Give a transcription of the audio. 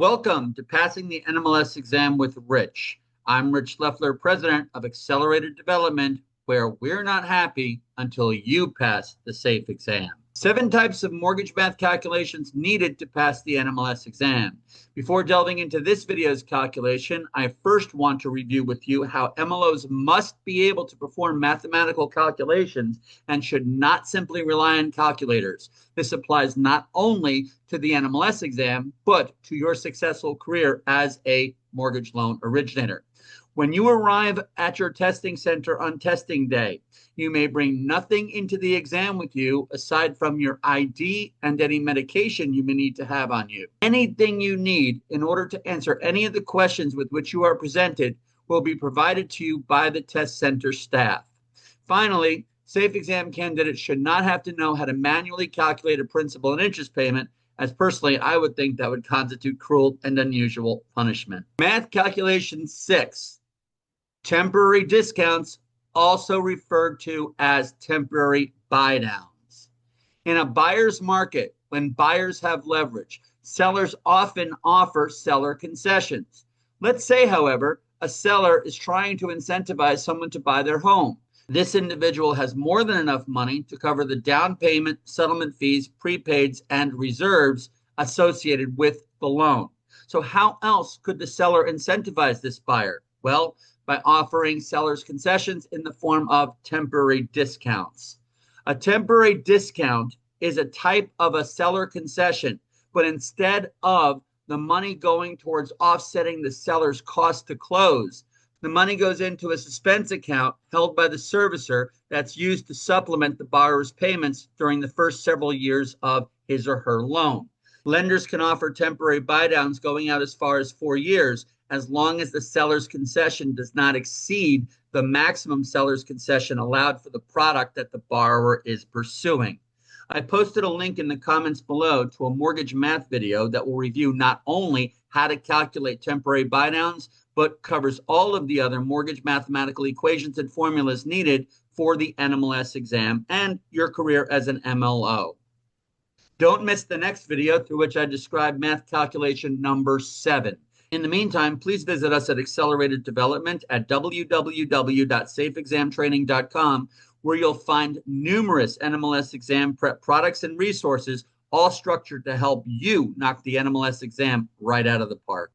Welcome to Passing the NMLS Exam with Rich. I'm Rich Leffler, president of Accelerated Development, where we're not happy until you pass the SAFE exam. 7 types of mortgage math calculations needed to pass the NMLS exam. Before delving into this video's calculation, I first want to review with you how MLOs must be able to perform mathematical calculations and should not simply rely on calculators. This applies not only to the NMLS exam, but to your successful career as a mortgage loan originator. When you arrive at your testing center on testing day, you may bring nothing into the exam with you aside from your ID and any medication you may need to have on you. Anything you need in order to answer any of the questions with which you are presented will be provided to you by the test center staff. Finally, SAFE exam candidates should not have to know how to manually calculate a principal and interest payment, as personally I would think that would constitute cruel and unusual punishment. Math calculation 6. Temporary discounts, also referred to as temporary buy-downs. In a buyer's market, when buyers have leverage, sellers often offer seller concessions. Let's say, however, a seller is trying to incentivize someone to buy their home. This individual has more than enough money to cover the down payment, settlement fees, prepaids, and reserves associated with the loan. So how else could the seller incentivize this buyer? Well, by offering sellers concessions in the form of temporary discounts. A temporary discount is a type of a seller concession, but instead of the money going towards offsetting the seller's cost to close, the money goes into a suspense account held by the servicer that's used to supplement the borrower's payments during the first several years of his or her loan. Lenders can offer temporary buy-downs going out as far as 4 years, as long as the seller's concession does not exceed the maximum seller's concession allowed for the product that the borrower is pursuing. I posted a link in the comments below to a mortgage math video that will review not only how to calculate temporary buy-downs, but covers all of the other mortgage mathematical equations and formulas needed for the NMLS exam and your career as an MLO. Don't miss the next video through which I describe math calculation number 7. In the meantime, please visit us at Accelerated Development at www.safeexamtraining.com, where you'll find numerous NMLS exam prep products and resources, all structured to help you knock the NMLS exam right out of the park.